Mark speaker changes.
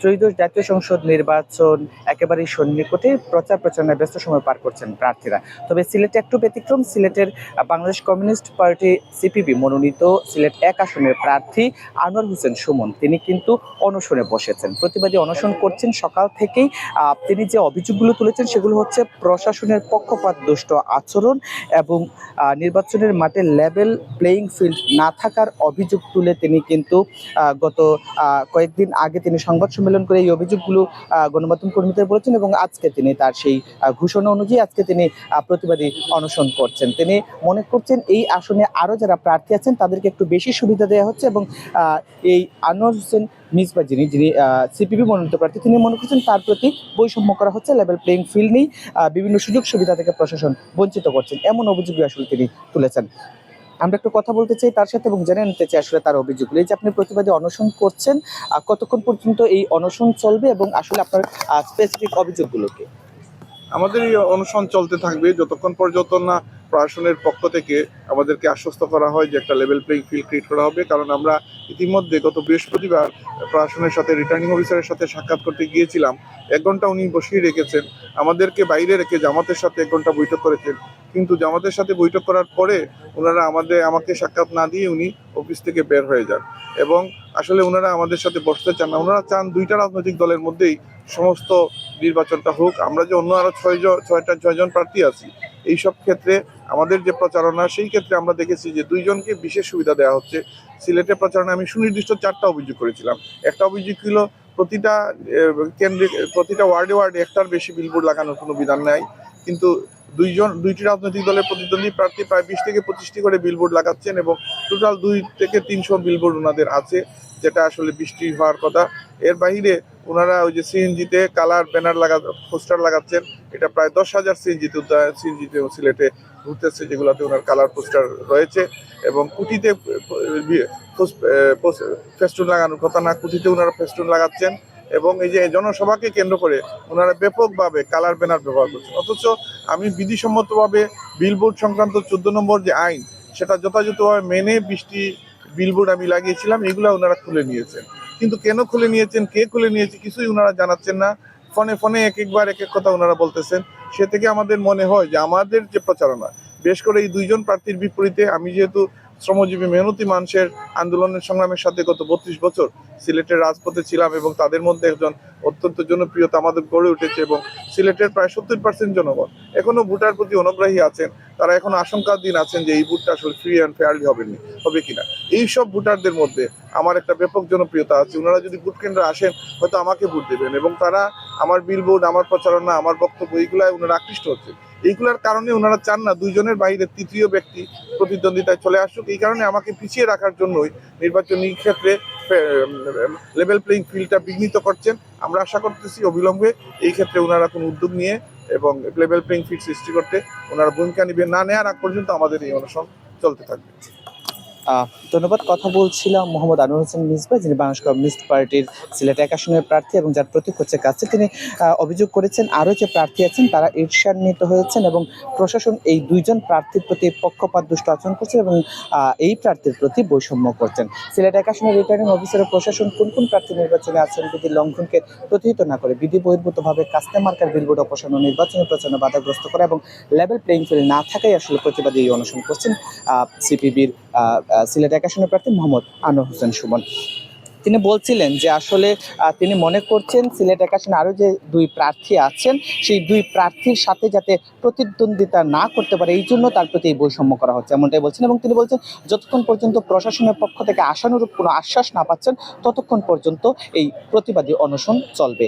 Speaker 1: ত্রয়োদশ জাতীয় সংসদ নির্বাচন একেবারেই সন্নিকটে, প্রচার প্রচারণায় ব্যস্ত সময় পার করছেন প্রার্থীরা। তবে সিলেটে একটু ব্যতিক্রম, সিলেটের বাংলাদেশ কমিউনিস্ট পার্টি সিপিবি মনোনীত সিলেট ১ আসনের প্রার্থী আনোয়ার হোসেন সুমন তিনি কিন্তু অনশনে বসেছেন, প্রতিবাদী অনশন করছেন সকাল থেকেই। তিনি যে অভিযোগগুলো তুলেছেন সেগুলো হচ্ছে প্রশাসনের পক্ষপাত দুষ্ট আচরণ এবং নির্বাচনের মাঠে লেভেল প্লেয়িং ফিল্ড না থাকার অভিযোগ তুলে তিনি কিন্তু গত কয়েকদিন আগে তিনি সংবাদ সম্মেলন করে এই অভিযোগগুলো গণমাধ্যম কর্মীদের বলেছেন এবং আজকে তিনি তার সেই ঘোষণা অনুযায়ী আজকে তিনি প্রতিবাদী অনশন করছেন। তিনি মনে করছেন এই আসনে আরও যারা প্রার্থী আছেন তাদেরকে একটু বেশি সুবিধা দেওয়া হচ্ছে এবং এই আনোয়ার হোসেন মিসবা যিনি সিপিবি মনোনীত প্রার্থী তিনি মনে করছেন তার প্রতি বৈষম্য করা হচ্ছে, লেভেল প্লেইং ফিল্ড নেই, বিভিন্ন সুযোগ সুবিধা থেকে প্রশাসন বঞ্চিত করছেন, এমন অভিযোগ আসলে তিনি তুলেছেন। আমরা একটু কথা বলতে চাই তার সাথে এবং জেনে নিতে চাই আসলে তার অভিযোগগুলো। এই যে আপনি প্রতিবাদী অনশন করছেন, কতক্ষণ পর্যন্ত এই অনশন চলবে এবং আসলে আপনার স্পেসিফিক অভিযোগগুলো কি?
Speaker 2: আমাদের এই অনশন চলতে থাকবে যতক্ষণ পর্যন্ত না প্রশাসনের পক্ষ থেকে আমাদেরকে আশ্বস্ত করা হয় যে একটা লেভেল প্লেইং ফিল্ড ক্রিয়েট করা হবে। কারণ আমরা ইতিমধ্যে গত বৃহস্পতিবার প্রশাসনের সাথে রিটার্নিং অফিসারের সাথে সাক্ষাৎ করতে গিয়েছিলাম। 1 ঘন্টা উনি বসিয়ে রেখেছেন, আমাদেরকে বাইরে রেখে জামাতের সাথে 1 ঘন্টা বৈঠক করেছেন। কিন্তু জামাতের সাথে বৈঠক করার পরে ওনারা আমাকে সাক্ষাৎ না দিয়ে উনি অফিস থেকে বের হয়ে যান এবং আসলে ওনারা আমাদের সাথে বসতে চান না। ওনারা চান 2টা রাজনৈতিক দলের মধ্যেই সমস্ত নির্বাচনটা হোক। আমরা যে অন্য আরো 6 জন প্রার্থী আছি, এইসব ক্ষেত্রে আমাদের যে প্রচারণা সেই ক্ষেত্রে আমরা দেখেছি যে 2 জনকে বিশেষ সুবিধা দেওয়া হচ্ছে। সিলেটের প্রচারণা আমি সুনির্দিষ্ট 4টা অভিযোগ করেছিলাম। একটা অভিযোগ ছিল প্রতিটা কেন্দ্রে প্রতিটা ওয়ার্ডে একটার বেশি বিলবোর্ড লাগানোর কোনো বিধান নাই, কিন্তু 2টি রাজনৈতিক দলের প্রতিদ্বন্দ্বী প্রার্থী প্রায় 20 থেকে 25টি করে বিলবোর্ড লাগাচ্ছেন এবং টোটাল 2 থেকে 300 বিলবোর্ড ওনাদের আছে, যেটা আসলে বৃষ্টি হওয়ার কথা। এর বাইরে ওনারা ওই যে সিএনজিতে কালার ব্যানার পোস্টার লাগাচ্ছেন, এটা প্রায় 10,000 সিএনজিতে সিলেটে ঘুরতেছে, যেগুলোতে ওনার কালার পোস্টার রয়েছে এবং কুটিতে ফেস্টুন লাগানোর কথা না, কুটিতে ওনারা ফেস্টুন লাগাচ্ছেন এবং এই যে জনসভাকে কেন্দ্র করে ওনারা ব্যাপকভাবে কালার ব্যানার ব্যবহার করছেন। অথচ আমি বিধিসম্মতভাবে বিলবোর্ড সংক্রান্ত 14 নম্বর যে আইন সেটা যথাযথভাবে মেনে 20টি বিলবোর্ড আমি লাগিয়েছিলাম, এগুলো ওনারা খুলে নিয়েছেন। কিন্তু কেন খুলে নিয়েছেন, কে খুলে নিয়েছে, কিছুই ওনারা জানাচ্ছেন না। ফোনে একবার এক কথা ওনারা বলতেছেন। সে থেকে আমাদের মনে হয় যে আমাদের যে প্রচারণা, বেশ করে এই 2 জন প্রার্থীর বিপরীতে, আমি যেহেতু শ্রমজীবী মেহনতি মানুষের আন্দোলনের সংগ্রামের সাথে গত 32 বছর সিলেটের রাজপথে ছিলাম এবং তাদের মধ্যে একজন অত্যন্ত জনপ্রিয়তা আমাদের গড়ে উঠেছে এবং সিলেটের প্রায় 70% জনগণ এখনো ভোটার প্রতি অনগ্রাহী আছেন। তারা এখন আশঙ্কাধীন আছেন যে এই ভোটটা আসলে ফ্রি অ্যান্ড ফেয়ারলি হবে কিনা। এই সব ভোটারদের মধ্যে আমার একটা ব্যাপক জনপ্রিয়তা আছে। ওনারা যদি ভোট কেন্দ্রে আসেন হয়তো আমাকে ভোট দেবেন এবং তারা আমার বিলবোর্ড, আমার প্রচারণা, আমার বক্তব্য এইগুলায় ওনারা আকৃষ্ট হচ্ছে। এইগুলার কারণে ওনারা চান না 2 জনের বাইরে 3য় ব্যক্তি প্রতিদ্বন্দ্বিতায় চলে আসুক। এই কারণে আমাকে পিছিয়ে রাখার জন্যই নির্বাচনী ক্ষেত্রে লেভেল প্লেইং ফিল্ডটা বিঘ্নিত করছেন। আমরা আশা করতেছি অবিলম্বে এই ক্ষেত্রে ওনারা কোনো উদ্যোগ নিয়ে এবং লেভেল প্লেইং ফিল্ড সৃষ্টি করতে ওনারা ভূমিকা নেবেন। না নেওয়ার আগ পর্যন্ত আমাদের এই অনশন চলতে থাকবে।
Speaker 1: ধন্যবাদ। কথা বলছিলাম মোহাম্মদ আনোয়ার হোসেন মিসবা, যিনি বাংলাদেশ কমিউনিস্ট পার্টির সিলেট 1 আসনের প্রার্থী এবং যার প্রতীক হচ্ছে কাছে। তিনি অভিযোগ করেছেন আরও যে প্রার্থী আছেন তারা ঈর্ষান্বিত হয়েছেন এবং প্রশাসন এই 2 জন প্রার্থীর প্রতি পক্ষপাত দুষ্ট আচরণ করছে এবং এই প্রার্থীর প্রতি বৈষম্য করছেন। সিলেট 1 আসনের রিটার্নিং অফিসারের প্রশাসন কোন প্রার্থী নির্বাচনে আচরণ বিধি লঙ্ঘনকে প্রতিহত না করে বিধি বহির্ভূতভাবে কাস্তে মার্কার বিলবোর্ড অপসারণ, নির্বাচনী প্রচারণা বাধাগ্রস্ত করা এবং লেভেল প্লেইং ফিল্ড না থাকাই আসলে প্রতিবাদী এই অনশন করছেন সিপিবির সিলেট 1 আসনের প্রার্থী মোহাম্মদ আনোয়ার হোসেন সুমন। তিনি বলছিলেন যে আসলে তিনি মনে করছেন সিলেট 1 আসনে আরও যে 2 প্রার্থী আছেন সেই 2 প্রার্থীর সাথে যাতে প্রতিদ্বন্দ্বিতা না করতে পারে এই জন্য তার প্রতি এই বৈষম্য করা হচ্ছে, এমনটাই বলছেন। এবং তিনি বলছেন যতক্ষণ পর্যন্ত প্রশাসনের পক্ষ থেকে আশানুরূপ কোনো আশ্বাস না পাচ্ছেন ততক্ষণ পর্যন্ত এই প্রতিবাদী অনশন চলবে।